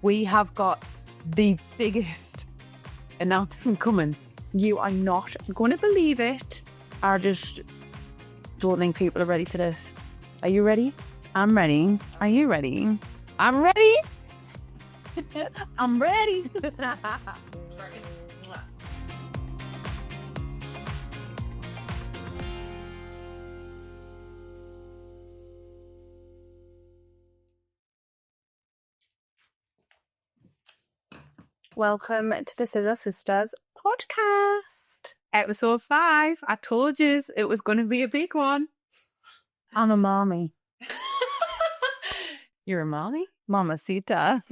we have got the biggest announcement coming. You are not going to believe it. I just don't think people are ready for this. Are you ready? I'm ready. Are you ready? I'm ready. I'm ready. Welcome to the Scissor Sisters podcast. Episode 5. I told you it was going to be a big one. I'm a mommy. You're a mommy? Mamacita.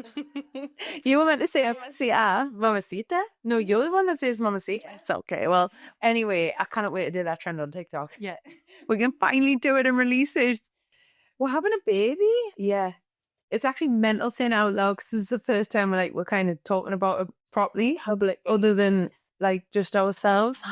You were meant to say mamacita. Mamacita? No, you're the one that says mamacita. It's okay. Well, Anyway, I cannot wait to do that trend on TikTok. yeah. We can finally do it and release it. We're having a baby. Yeah. It's actually mental saying out loud because this is the first time we're kind of talking about it properly, public, other than just ourselves.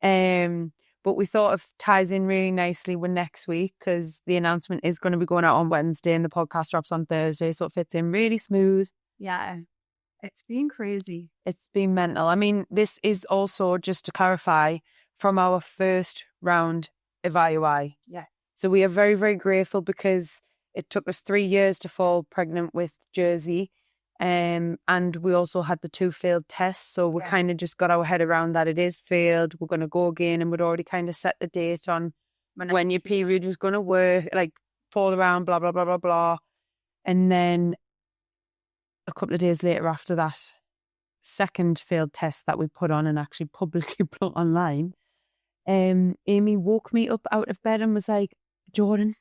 But we thought it ties in really nicely with next week because the announcement is going to be going out on Wednesday and the podcast drops on Thursday, so it fits in really smooth. Yeah. It's been crazy. It's been mental. I mean, this is also, just to clarify, from our first round of IUI. Yeah. So we are very, very grateful because it took us 3 years to fall pregnant with Jersey. And we also had the 2 failed tests. So we kind of just got our head around that it is failed. We're going to go again. And we'd already kind of set the date on when your period was going to work, fall around, blah, blah, blah, blah, blah. And then a couple of days later after that second failed test that we put on and actually publicly put online, Amy woke me up out of bed and was like, Jordan,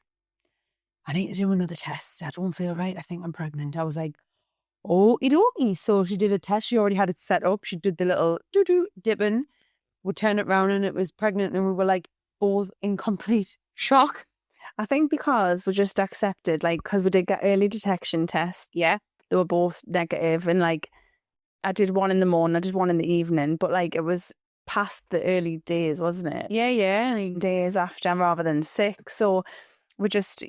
I need to do another test. I don't feel right. I think I'm pregnant. I was like, okie dokie. So she did a test. She already had it set up. She did the little doo-doo dipping. We turned it round and it was pregnant and we were both in complete shock. I think because we just accepted, because we did get early detection tests. Yeah. They were both negative. And I did one in the morning, I did one in the evening. But it was past the early days, wasn't it? Yeah. Days after rather than 6. So we just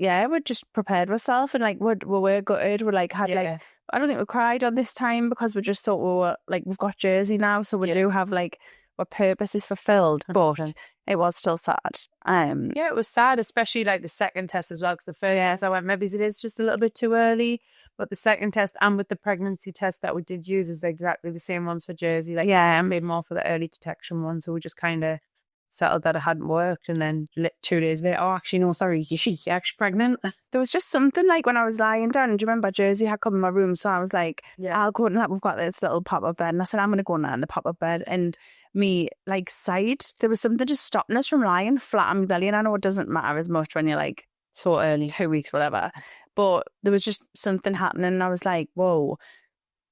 prepared ourselves and we were gutted. I don't think we cried on this time because we just thought we were we've got Jersey now, so we do have our purpose is fulfilled. 100%. But it was still sad. Yeah, it was sad, especially the second test as well, because the first test I went, maybe it is just a little bit too early, but the second test and with the pregnancy test that we did use is exactly the same ones for Jersey. Made more for the early detection one, so we just kind of settled that it hadn't worked, and then 2 days later, oh, actually, no, sorry, you're actually pregnant. There was just something when I was lying down, and do you remember Jersey had come in my room, so I was like, I'll go in that, we've got this little pop-up bed, and I said, I'm going to go in that in the pop-up bed, and me, sighed, there was something just stopping us from lying flat on my belly, and I know it doesn't matter as much when you're so early, 2 weeks, whatever, but there was just something happening, and I was like, whoa,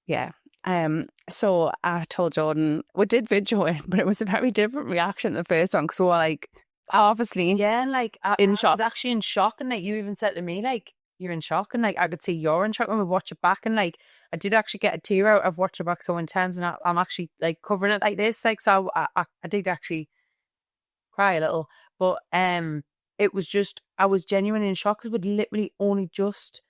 yeah. So I told Jordan, we did video it, but it was a very different reaction to the first one because we were obviously in shock. I was actually in shock, and you even said to me you're in shock, and I could see you're in shock when we watch it back, and I did actually get a tear out of watching it back so intense, and I'm actually covering it like this, so I did actually cry a little, but it was just, I was genuinely in shock because we'd literally only just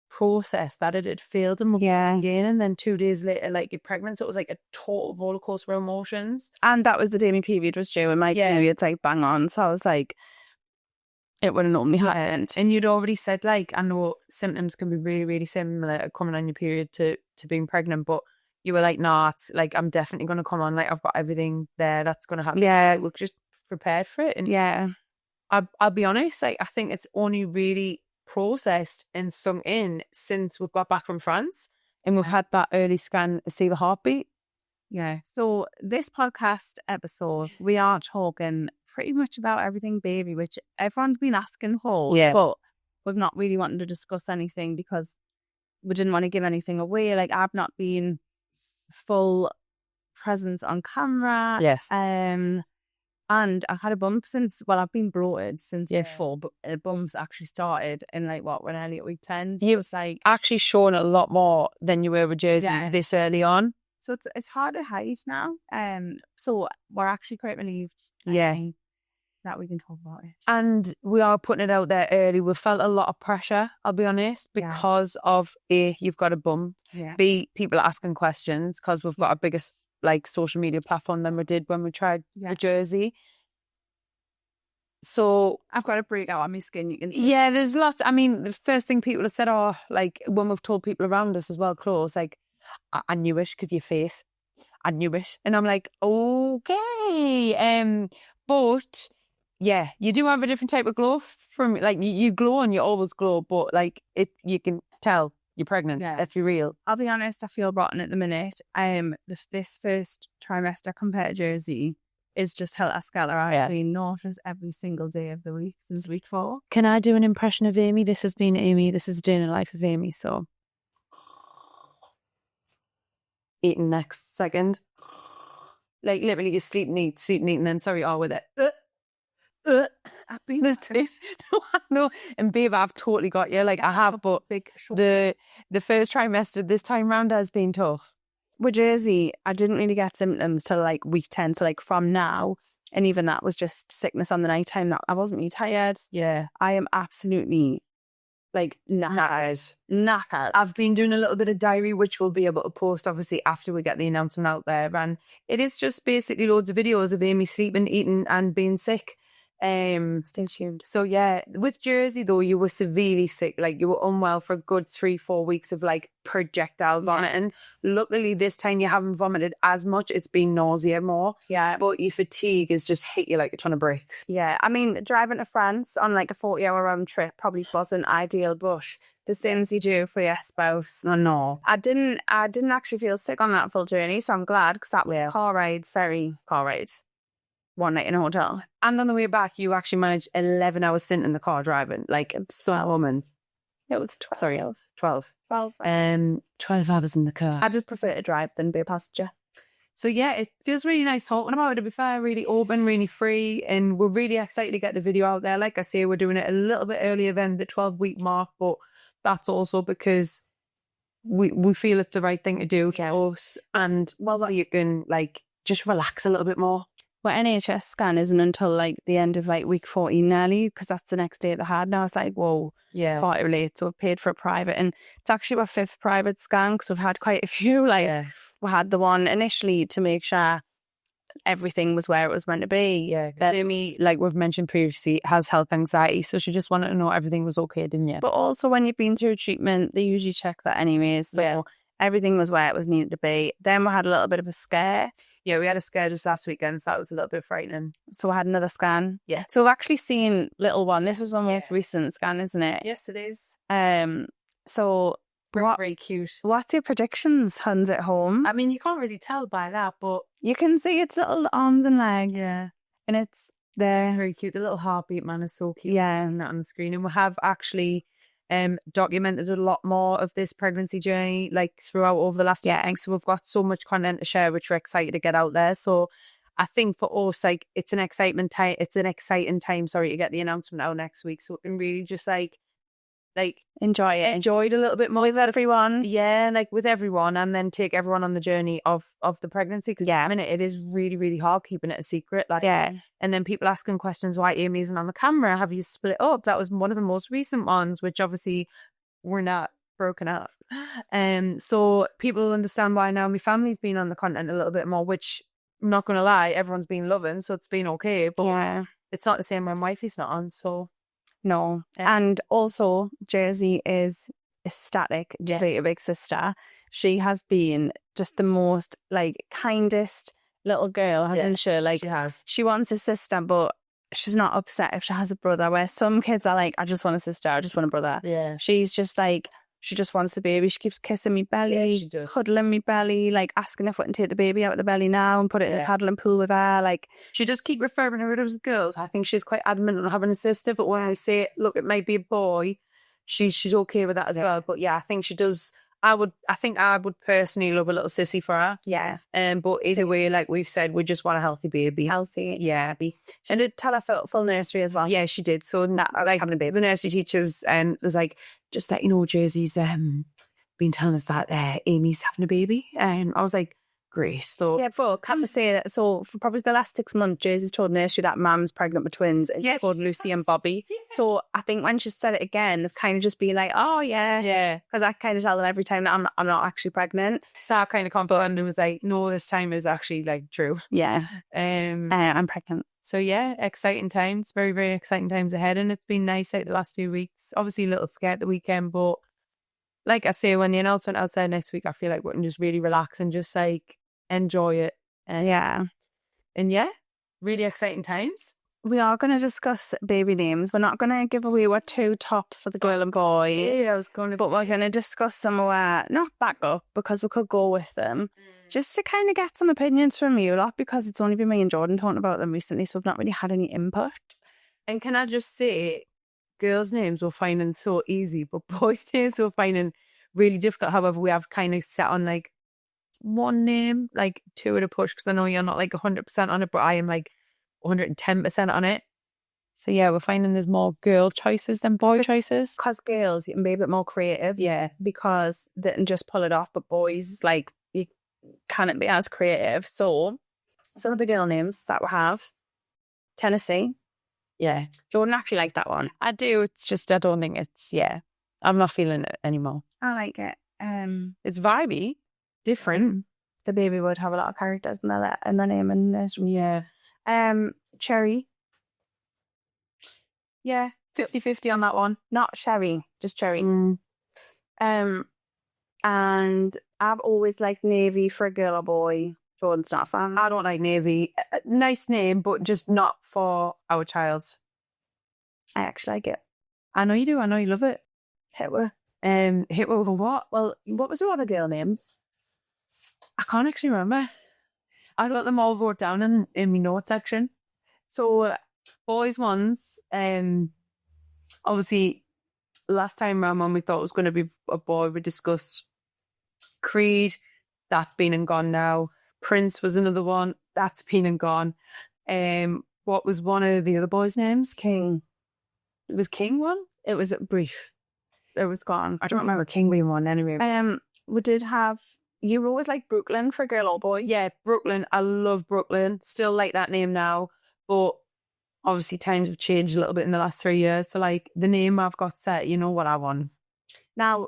process that it had failed and again, and then 2 days later you're pregnant, so it was a total roller coaster of emotions. And that was the day my period was due, and my period's bang on, so I was it wouldn't normally happen. And you'd already said I know symptoms can be really, really similar coming on your period to being pregnant, but you were nah, it's I'm definitely going to come on, I've got everything there that's going to happen. We're just prepared for it. And I'll be honest, I think it's only really processed and sunk in since we've got back from France and we've had that early scan to see the heartbeat. Yeah. So this podcast episode, we are talking pretty much about everything baby, which everyone's been asking for. Yeah. But we've not really wanted to discuss anything because we didn't want to give anything away. I've not been full presence on camera. Yes. And I've had a bump since, I've been bloated since before, but the bumps actually started in when early at week 10. You've actually shown a lot more than you were with Jersey this early on. So it's hard to hide now. So we're actually quite relieved. Yeah. that we can talk about it. And we are putting it out there early. We felt a lot of pressure, I'll be honest, because of A, you've got a bum. Yeah. B, people are asking questions because we've got a biggest like social media platform than we did when we tried the jersey. So I've got a breakout on my skin, you can see. Yeah, there's lots. I mean, the first thing people have said, like when we've told people around us as well, close, like, I knew it because your face. I knew it. And I'm like, okay. But yeah, you do have a different type of glow from, like, you glow and you always glow, but like you can tell you're pregnant. Yeah. Let's be real. I'll be honest, I feel rotten at the minute. This first trimester compared to Jersey is just hell Escala. I've been nauseous every single day of the week since week 4. Can I do an impression of Amy? This has been Amy. This is a day in the life of Amy. So, eating next second. Like literally, you sleep and eat, and then with it. I've been No, and babe, I've totally got you. Like I have, but the first trimester this time round has been tough. With Jersey, I didn't really get symptoms till like week 10, so like from now, and even that was just sickness on the night time. I wasn't really tired. Yeah, I am absolutely like knackered. I've been doing a little bit of diary, which we'll be able to post obviously after we get the announcement out there, and it is just basically loads of videos of Amy sleeping, eating, and being sick. Stay tuned. So yeah, with Jersey though, you were severely sick, like you were unwell for a good 3-4 weeks of like projectile vomiting. Luckily this time you haven't vomited as much. It's been nausea more, but your fatigue has just hit you like a ton of bricks. I mean, driving to France on like a 40-hour round trip probably wasn't ideal, but the things you do for your spouse. I know. I didn't actually feel sick on that full journey, so I'm glad, because that was car ride. One night in a hotel. And on the way back, you actually managed 11 hours stint in the car driving. Like, a woman. It was 12. Sorry, 12. 12. 12 hours in the car. I just prefer to drive than be a passenger. So yeah, it feels really nice talking about it, to be fair. Really open, really free. And we're really excited to get the video out there. Like I say, we're doing it a little bit earlier than the 12-week mark, but that's also because we feel it's the right thing to do for us. And so you can, like, just relax a little bit more. Well, NHS scan isn't until like the end of like week 14 nearly, because that's the next day they had. Now it's like, whoa, quite late. So we paid for a private, and it's actually our 5th private scan because we've had quite a few. Like we had the one initially to make sure everything was where it was meant to be. Yeah, Amy, like we've mentioned previously, has health anxiety, so she just wanted to know everything was okay, didn't you? But also when you've been through treatment, they usually check that anyways. So everything was where it was needed to be. Then we had a little bit of a scare. Yeah, we had a scare just last weekend, so that was a little bit frightening. So we had another scan. Yeah. So we've actually seen little one. This was one most recent scan, isn't it? Yes, it is. So very cute. What's your predictions, Huns at home? I mean, you can't really tell by that, but you can see its little arms and legs. Yeah. And it's there. Very cute. The little heartbeat, man, is so cute. Yeah. And that on the screen. And we have actually documented a lot more of this pregnancy journey like throughout over the last year. So we've got so much content to share, which we're excited to get out there. So I think for us, like, it's an exciting time. To get the announcement out next week, so we can really just like enjoy it a little bit more with everyone. Yeah, like with everyone, and then take everyone on the journey of the pregnancy, because I mean it is really, really hard keeping it a secret. Like, and then people asking questions why Amy isn't on the camera. Have you split up? That was one of the most recent ones, which obviously we're not broken up. So people understand why now my family's been on the content a little bit more, which I'm not gonna lie, everyone's been loving, so it's been okay. But it's not the same when wifey's not on. So no. And also Jersey is ecstatic to be a big sister. She has been just the most like kindest little girl, hasn't she? Like she has. She wants a sister, but she's not upset if she has a brother, where some kids are like, I just want a sister, I just want a brother. Yeah. She's just like, she just wants the baby. She keeps kissing me belly, cuddling me belly, like asking if I can take the baby out of the belly now and put it in a paddling pool with her. Like, she just keep referring to her as girls. I think she's quite adamant on having a sister, but when I say, look, it might be a boy, she's okay with that as well. But yeah, I think she does. I think I would personally love a little sissy for her. Yeah. But either way, like we've said, we just want a healthy baby. Healthy. Yeah. She did tell her full nursery as well. Yeah, she did. So like having a baby. The nursery teachers was like, just let you know, Jersey's been telling us that Amy's having a baby. And I was like, great. So Yeah, but can I say that? So for probably the last 6 months, Jay's told nursery that Mum's pregnant with twins, and Yes. called Lucy and Bobby. So I think when she said it again, they've kind of just been like, "Oh yeah," because I kind of tell them every time that I'm not actually pregnant. So I kind of confident and was like, no, this time is actually like true. Yeah, I'm pregnant. So yeah, exciting times, very, very exciting times ahead. And it's been nice out the last few weeks. Obviously a little scared the weekend, but like I say, when the announcement outside next week, I feel like we can just really relax and just like enjoy it. Yeah. And yeah, really exciting times. We are going to discuss baby names. We're not going to give away our 2 tops for the girl and boy. Yeah, I was going to. But we're going to discuss some of our, not back up, because we could go with them, just to kind of get some opinions from you lot, because it's only been me and Jordan talking about them recently, so we've not really had any input. And can I just say, girls' names we're finding so easy, but boys' names we're finding really difficult. However, we have kind of set on like one name, like 2 at a push, because I know you're not like 100% on it, but I am like 110% on it. So yeah, we're finding there's more girl choices than boy choices. Because girls, you can be a bit more creative. Yeah. Because they can just pull it off, but boys, like, you can't be as creative. So some of the girl names that we have: Tennessee. Yeah. Jordan actually liked that one. I do. It's just I don't think it's I'm not feeling it anymore. I like it. It's vibey, different. The baby would have a lot of characters in their name and nursery. Yeah. Cherry. Yeah. 50-50 on that one. Not Sherry, just Cherry. And I've always liked Navy for a girl or boy. Jordan's not a fan. I don't like Navy. Nice name, but just not for our child. I actually like it. I know you do. I know you love it. Hitler. Hitler with what? Well, what was your other girl names? I can't actually remember. I got them all wrote down in my notes section. So boys ones, obviously last time around when we thought it was going to be a boy, we discussed Creed. That's been and gone now. Prince was another one. That's been and gone. What was one of the other boys' names? King. It was King one? It was brief. It was gone. I don't remember King being one anyway. We did have, you were always like Brooklyn for girl or boy. Yeah, Brooklyn. I love Brooklyn. Still like that name now. But obviously times have changed a little bit in the last 3 years. So like the name I've got set, you know what I want. Now,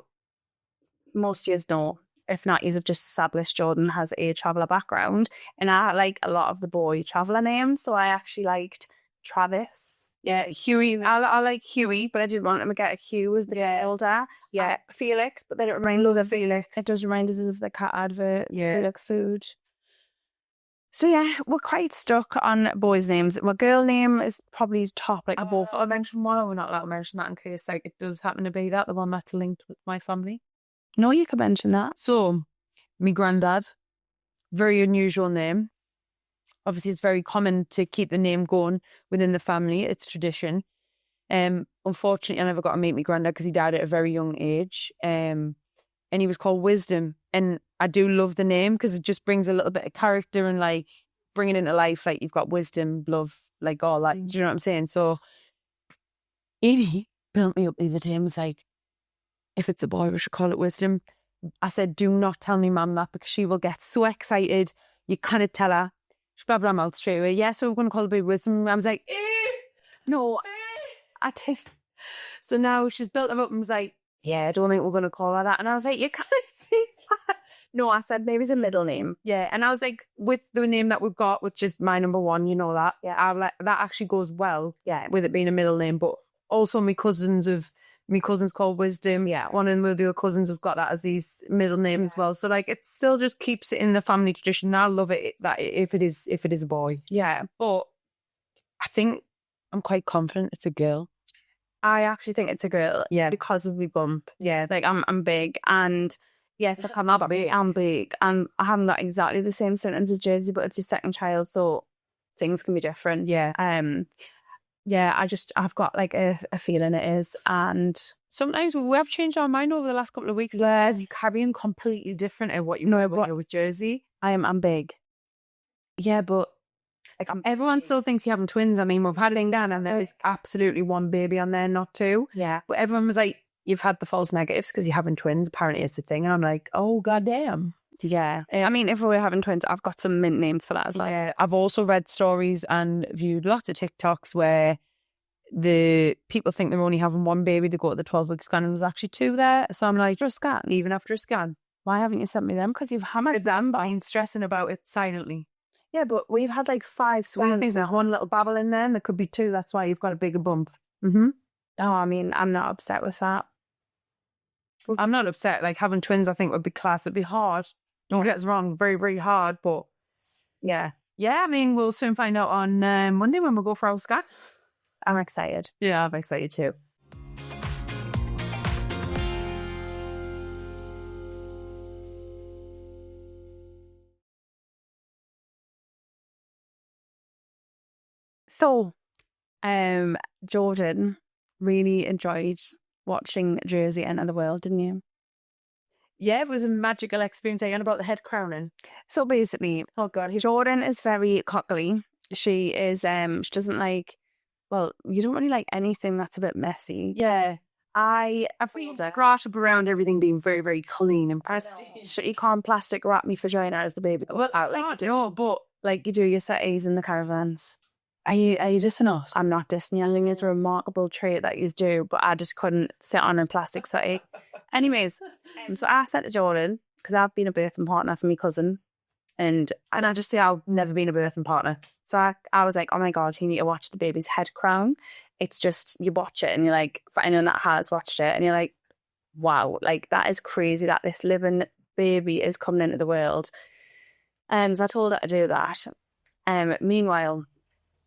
most years know. If not, you've just established Jordan has a traveller background. And I like a lot of the boy traveller names. So I actually liked Travis. Yeah, Huey. I like Huey, But I didn't want him to get a Hugh as the older. Yeah, Felix. But then it reminds us of Felix. It does remind us of the cat advert. Yeah. Felix food. So yeah, we're quite stuck on boys' names. My girl name is probably top. Like both. I mentioned one. We're not allowed to mention that in case like it does happen to be that the one that's linked with my family. No, you can mention that. So, my granddad, very unusual name. Obviously, it's very common to keep the name going within the family. It's tradition. Unfortunately, I never got to meet my granddad because he died at a very young age. And he was called Wisdom. And I do love the name because it just brings a little bit of character and like bring it into life. Like you've got wisdom, love, like all that. Do you know what I'm saying? So, Edie built me up the other day and was like, if it's a boy, we should call it Wisdom. I said, do not tell me mum that because she will get so excited. You kind of tell her. She blabbed her mouth straight away. Yeah, so we're going to call it baby Wisdom. I was like, no. So now she's built her up and was like, yeah, I don't think we're going to call her that. And I was like, you can't say that. No, I said maybe it's a middle name. Yeah, and I was like, with the name that we've got, which is my number one, you know that. Yeah. I'm like, that actually goes well. Yeah, with it being a middle name. But also my cousin's called Wisdom. Yeah. One of the other cousins has got that as his middle name as well. So like it still just keeps it in the family tradition. I love it that if it is a boy. Yeah. But I think I'm quite confident it's a girl. I actually think it's a girl. Yeah. Because of my bump. Yeah. Like I'm big and yes, like I'm big and I haven't got exactly the same sentence as Jersey, but it's his second child, so things can be different. Yeah. Yeah, I've got like a feeling it is. And sometimes we have changed our mind over the last couple of weeks. Yes. You carrying completely different at what you know when you're with Jersey. I'm big. Yeah, but like everyone still thinks you're having twins. I mean, we've had Ling Dan and there is absolutely one baby on there, not two. Yeah. But everyone was like, you've had the false negatives because you're having twins. Apparently it's a thing. And I'm like, oh, goddamn. Yeah. I mean, if we were having twins, I've got some mint names for that as well. Yeah, I've also read stories and viewed lots of TikToks where the people think they're only having one baby. They go to the 12-week scan and there's actually two there. So I'm like, After a scan? even after a scan. Why haven't you sent me them? Because you've hammered them. I'm stressing about it silently. Yeah, but we've had like 5 scans. There's one little babble in there and there could be two. That's why you've got a bigger bump. Oh, I mean, I'm not upset with that. I'm not upset. Like, having twins, I think, would be class. It'd be hard. Don't get us wrong. Very, very hard. But Yeah, yeah, I mean, we'll soon find out on Monday when we go for our scan. I'm excited. Yeah, I'm excited too. So, Jordan really enjoyed watching Jersey enter the world, didn't you? Yeah, it was a magical experience again about the head crowning. So basically, Oh God, Jordan is very cockly. She is, she doesn't like, well, you don't really like anything that's a bit messy. yeah. I've been brought up around everything being very, very clean and prestige. You can't plastic wrap me vagina as the baby. Well, I don't, but Like you do your settees in the caravans. are you dissing us? I'm not dissing you. I think it's a remarkable trait that you do, but I just couldn't sit on a plastic settee. Anyways, so I said to Jordan, because I've been a birthing partner for my cousin, and I just say I've never been a birthing partner. so I was like, oh my God, you need to watch the baby's head crown. It's just, you watch it and you're like, for anyone that has watched it, and you're like, wow, like that is crazy that this living baby is coming into the world. And so I told her to do that. Meanwhile,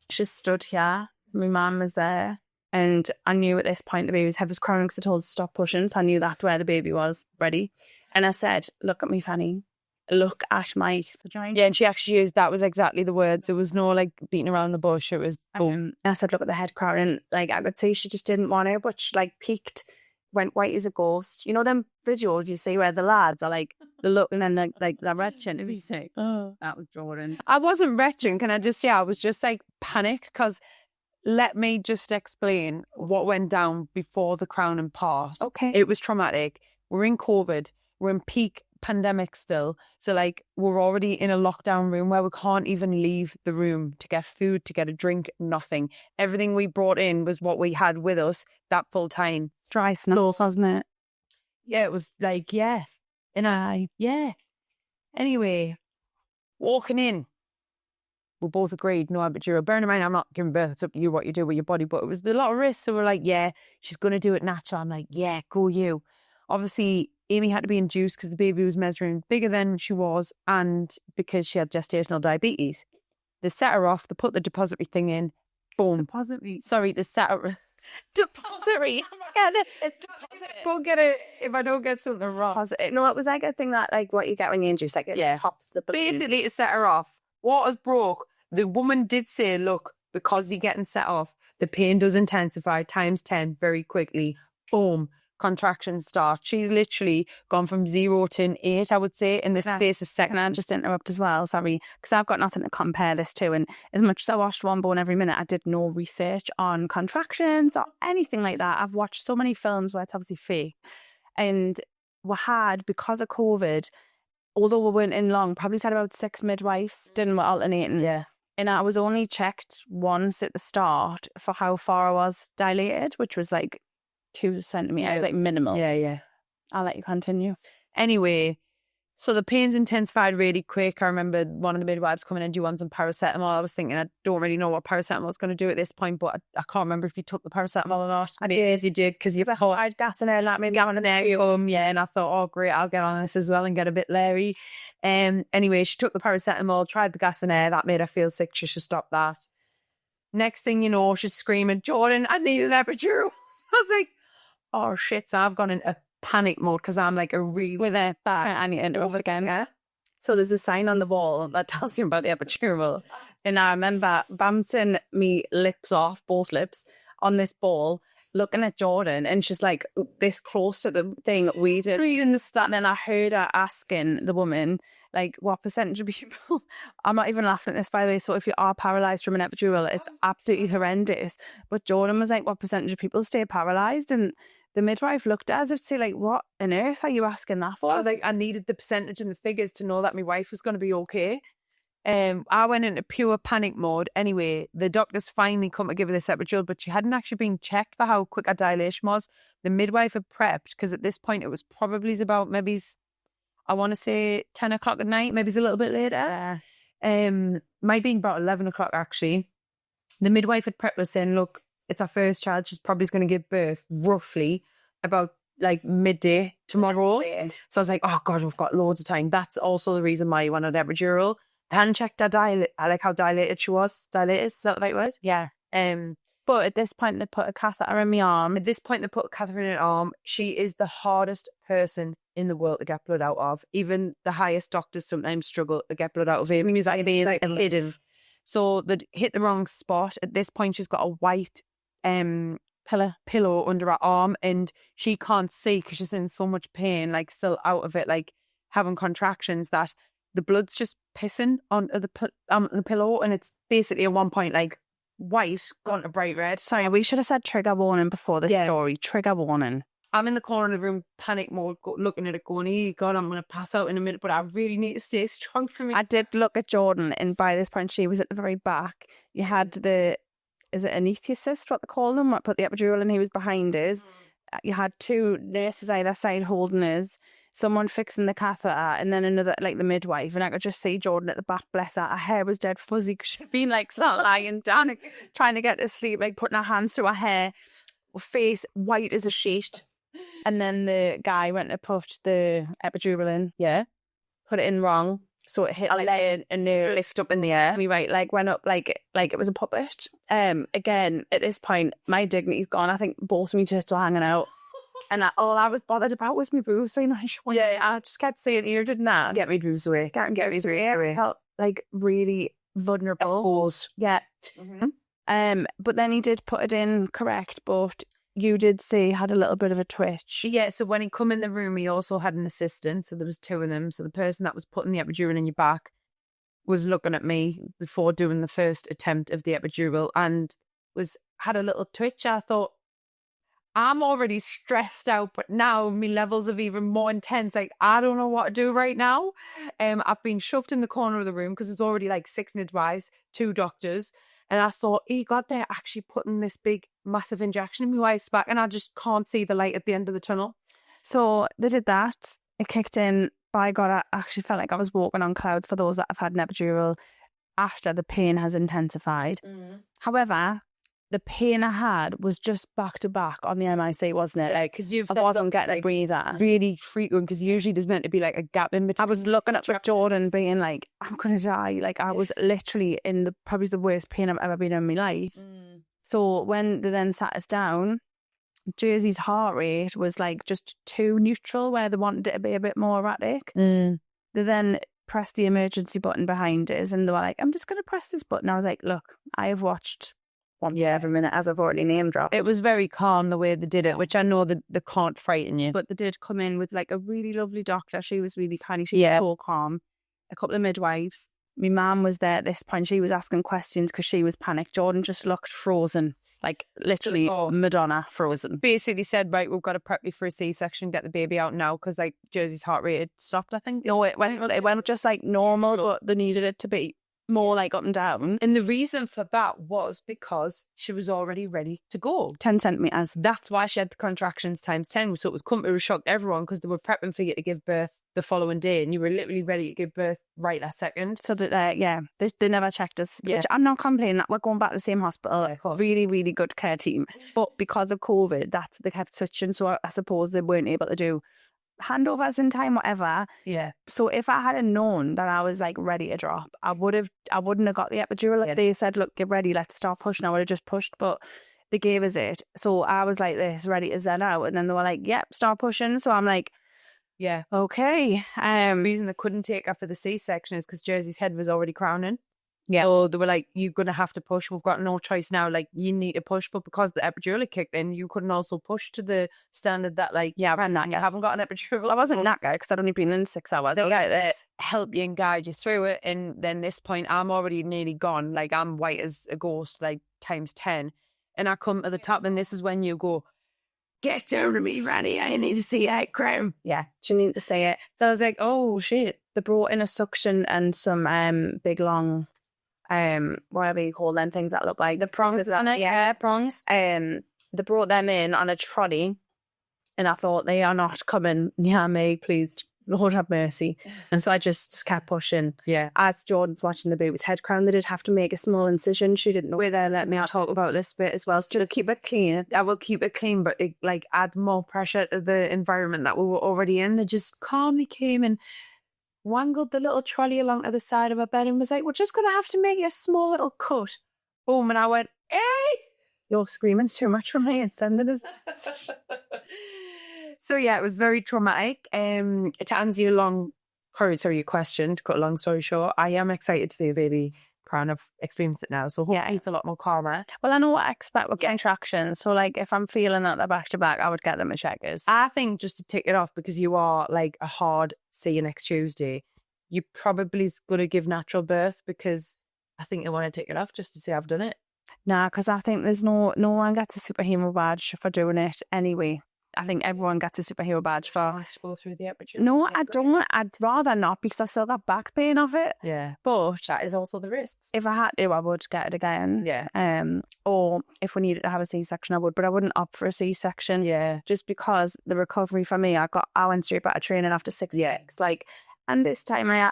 she stood here. My mum was there. And I knew at this point the baby's head was crowning because I told her to stop pushing. So I knew that's where the baby was, ready. And I said, look at me fanny. Look at my vagina. Yeah, and she actually used, that was exactly the words. There was no like beating around the bush. It was boom. And I said, look at the head crown. And like, I could see she just didn't want to, but she like peeked, went white as a ghost. You know them videos you see where the lads are like, they're looking and like they're retching. If you say, oh, that was Jordan. I wasn't retching. Can I just say, I was just like panicked because let me just explain what went down before the crowning part. Okay. It was traumatic. We're in COVID. We're in peak pandemic still. So like we're already in a lockdown room where we can't even leave the room to get food, to get a drink, nothing. Everything we brought in was what we had with us that full time. Dry snuffles, wasn't it? Yeah, it was like, yeah. And yeah. Anyway, walking in, we both agreed, no epidural. Bearing in mind, I'm not giving birth, it's up to you what you do with your body, but it was a lot of risk. So we're like, yeah, she's going to do it natural. I'm like, yeah, go you. Obviously, Amy had to be induced because the baby was measuring bigger than she was and because she had gestational diabetes. They set her off, they put the depository thing in, boom. Depository. Sorry, they set her... Depository. It's deposit. Go get it if I don't get something wrong. Deposit. No, it was like a thing that like what you get when you induce, like it pops the balloon. Basically, to set her off. Water's broke. The woman did say, look, because you're getting set off, the pain does intensify times 10 very quickly. Boom. Contractions start. She's literally gone from 0 to an 8, I would say, in this space of seconds. Can I just interrupt as well? Sorry, because I've got nothing to compare this to. And as much as I watched One Bone every minute, I did no research on contractions or anything like that. I've watched so many films where it's obviously fake. And we had, because of COVID, although we weren't in long, probably had about 6 midwives, didn't we, alternating? Yeah. And I was only checked once at the start for how far I was dilated, which was like 2 centimeters, like minimal. Yeah. I'll let you continue. Anyway, so the pains intensified really quick. I remember one of the midwives coming in, do you want some paracetamol? I was thinking, I don't really know what paracetamol was going to do at this point, but I can't remember if you took the paracetamol or not. I did. You did, because you've got I'd gas in there, let me gas in there, yeah, and I thought, oh great, I'll get on this as well and get a bit leery. Anyway, she took the paracetamol, tried the gas in air, that made her feel sick, she should stop that. Next thing you know, she's screaming, Jordan, I need an epidural. I was like, oh shit, so I've gone into panic mode because I'm like with a back and you interrupt again. Yeah. So there's a sign on the wall that tells you about the epidural. And I remember bouncing me lips off, both lips, on this ball, looking at Jordan, and she's like this close to the thing we did. Reading the stat, and then I heard her asking the woman, like, what percentage of people, I'm not even laughing at this, by the way, so if you are paralysed from an epidural, it's absolutely horrendous. But Jordan was like, what percentage of people stay paralysed? And the midwife looked at us as if to say, like, what on earth are you asking that for? I needed the percentage and the figures to know that my wife was going to be okay. I went into pure panic mode. Anyway, the doctors finally come to give her this epidural, but she hadn't actually been checked for how quick her dilation was. The midwife had prepped, because at this point it was probably about maybe, I want to say 10 o'clock at night, maybe it's a little bit later. Might be about 11 o'clock actually. The midwife had prepped us saying, look, it's our first child. She's probably going to give birth roughly about like midday tomorrow. So I was like, oh God, we've got loads of time. That's also the reason why you wanted epidural. They hadn't checked her like how dilated she was. Dilated, is that the right word? Yeah. But at this point, they put a catheter in my arm. At this point, they put a catheter in her arm. She is the hardest person in the world to get blood out of. Even the highest doctors sometimes struggle to get blood out of him. He's like hidden. So they hit the wrong spot. At this point, she's got a white pillow under her arm, and she can't see because she's in so much pain, like still out of it, like having contractions, that the blood's just pissing onto the pillow, and it's basically at one point like white gone to bright red. Sorry, we should have said trigger warning before this story. Trigger warning. I'm in the corner of the room, panic mode, looking at it going, oh God, I'm going to pass out in a minute, but I really need to stay strong for me. I did look at Jordan, and by this point she was at the very back. You had is it anaesthetist, what they call them? What put the epidural in, he was behind us. You had two nurses either side holding us, someone fixing the catheter, and then another, like the midwife. And I could just see Jordan at the back, bless her. Her hair was dead fuzzy because she'd been like lying down, trying to get to sleep, like putting her hands through her hair, her face white as a sheet. And then the guy went to put the epidural in. Yeah. Put it in wrong. So it hit like a nerve. Lift up in the air. My right leg went up like it was a puppet. Again, at this point, my dignity's gone. I think both of me just hanging out. And all I was bothered about was my boobs being like, I just kept saying here, didn't I? Get me boobs away. Get me boobs away. I felt like really vulnerable. Exposed. Yeah. Mm-hmm. But then he did put it in correct, but you did say had a little bit of a twitch. Yeah, so when he come in the room, he also had an assistant. So there was two of them. So the person that was putting the epidural in your back was looking at me before doing the first attempt of the epidural and had a little twitch. I thought, I'm already stressed out, but now my levels are even more intense. Like, I don't know what to do right now. I've been shoved in the corner of the room because it's already like 6 midwives, 2 doctors. And I thought, God, they're actually putting this big, massive injection in my wife's back, and I just can't see the light at the end of the tunnel. So they did that. It kicked in. By God, I actually felt like I was walking on clouds for those that have had an epidural after the pain has intensified. However, the pain I had was just back to back on the MIC, wasn't it? Like, because I wasn't getting a breather. Really frequent, because usually there's meant to be like a gap in between. I was looking at Jordan being like, I'm going to die. Like, I was literally in probably the worst pain I've ever been in my life. So when they then sat us down, Jersey's heart rate was like just too neutral, where they wanted it to be a bit more erratic. They then pressed the emergency button behind us, and they were like, I'm just going to press this button. I was like, look, I have watched every minute, as I've already name dropped. It was very calm the way they did it, which I know that they can't frighten you. But they did come in with like a really lovely doctor. She was really kind. She was so calm. A couple of midwives. My mum was there at this point. She was asking questions because she was panicked. Jordan just looked frozen, like literally Madonna frozen. Basically said, right, we've got to prep you for a C-section, get the baby out now, because like Jersey's heart rate had stopped, I think. No, it went just like normal, but they needed it to be more like up and down. And the reason for that was because she was already ready to go. 10 centimetres. That's why she had the contractions times 10. So it was come to shock everyone, because they were prepping for you to give birth the following day, and you were literally ready to give birth right that second. So that, they never checked us. Yeah. Which I'm not complaining. We're going back to the same hospital. Yeah, really, really good care team. But because of COVID, they kept switching. So I suppose they weren't able to do handovers in time, whatever. Yeah. So if I had known that I was like ready to drop, I wouldn't have got the epidural. Like, they said, look, get ready, let's start pushing. I would have just pushed, but they gave us it. So I was like this, ready to zen out. And then they were like, yep, start pushing. So I'm like, yeah, okay. The reason they couldn't take her for the C-section is because Jersey's head was already crowning. Yeah. So they were like, you're going to have to push. We've got no choice now. Like, you need to push. But because the epidural had kicked in, you couldn't also push to the standard that, like, you haven't got an epidural. I wasn't knackered because I'd only been in 6 hours. They like this, help you and guide you through it. And then this point, I'm already nearly gone. Like, I'm white as a ghost, like, times 10. And I come to the top, and this is when you go, get down to me, Ranny. I need to see that crown. Yeah, she needed to say it. So I was like, oh shit. They brought in a suction and some big long whatever you call them things that look like The prongs on it. Yeah, prongs. they brought them in on a trolley, and I thought, they are not coming near me, please, Lord have mercy. And so I just kept pushing. Yeah. As Jordan's watching the baby's head crown, they did have to make a small incision. She didn't know. Where they let me talk about this bit as well. So Just keep it clean. I will keep it clean, but it, like, add more pressure to the environment that we were already in. They just calmly came and wangled the little trolley along to the side of my bed and was like, we're just going to have to make you a small little cut. Boom. And I went, hey! You're screaming too much for me and sending it. So yeah, it was very traumatic. To answer your question, to cut a long story short, I am excited to see a baby crown. I've experienced it now, so hopefully it's a lot more calmer. Well, I know what I expect with contractions. So, like, if I'm feeling that they're back to back, I would get them a checkers. I think just to tick it off, because you are like a hard see you next Tuesday, you probably going to give natural birth, because I think you want to tick it off just to say I've done it. Nah, because I think there's no one gets a superhero badge for doing it anyway. I think everyone gets a superhero badge for. Has to go through the epidural. No, I don't. I'd rather not, because I still got back pain of it. Yeah, but that is also the risks. If I had to, I would get it again. Yeah. Or if we needed to have a C-section, I would. But I wouldn't opt for a C-section. Yeah. Just because the recovery for me, I went straight back to training after 6 weeks. Like, and this time my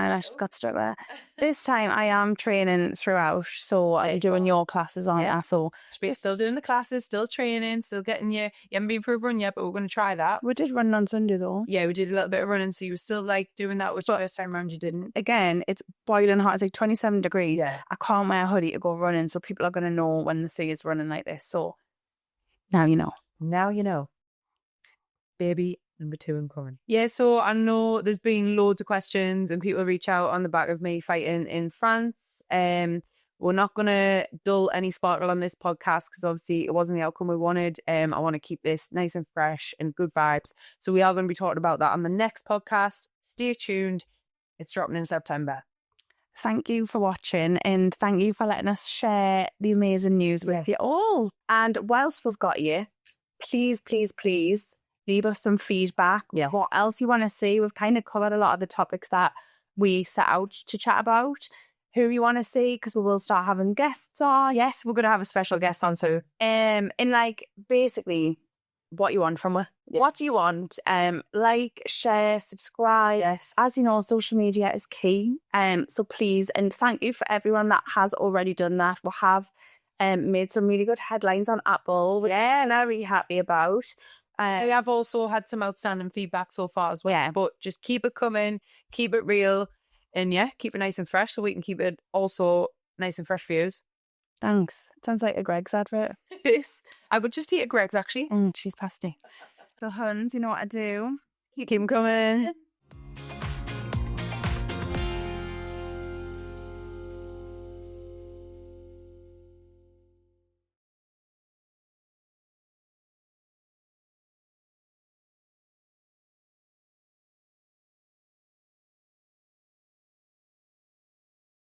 eyelashes got stuck there. This time I am training throughout, so I'm doing your classes on that. So still doing the classes, still training, still getting you haven't been for a run yet, but we're going to try that. We did run on Sunday though. Yeah, we did a little bit of running, so you were still like doing that, which first time around you didn't. Again, it's boiling hot. It's like 27 degrees. Yeah. I can't wear a hoodie to go running, so people are going to know when the sea is running like this. So now you know. Now you know. Baby number 2 incoming. Yeah, so I know there's been loads of questions and people reach out on the back of me fighting in France. We're not going to dull any sparkle on this podcast, because obviously it wasn't the outcome we wanted. I want to keep this nice and fresh and good vibes. So we are going to be talking about that on the next podcast. Stay tuned. It's dropping in September. Thank you for watching, and thank you for letting us share the amazing news with you all. And whilst we've got you, please, please, please leave us some feedback. Yes. What else you want to see? We've kind of covered a lot of the topics that we set out to chat about. Who you want to see, because we will start having guests on. Yes, we're going to have a special guest on too. And like, basically, what you want from us. Yeah. What do you want? Like, share, subscribe. Yes. As you know, social media is key. So please, and thank you for everyone that has already done that. We have made some really good headlines on Apple, which I'm very happy about. We have also had some outstanding feedback so far as well. Yeah. But just keep it coming, keep it real, and keep it nice and fresh, so we can keep it also nice and fresh for you. Thanks. Sounds like a Greg's advert. Yes. I would just eat a Greg's, actually. She's pasty. The Huns, you know what I do? Keep them coming.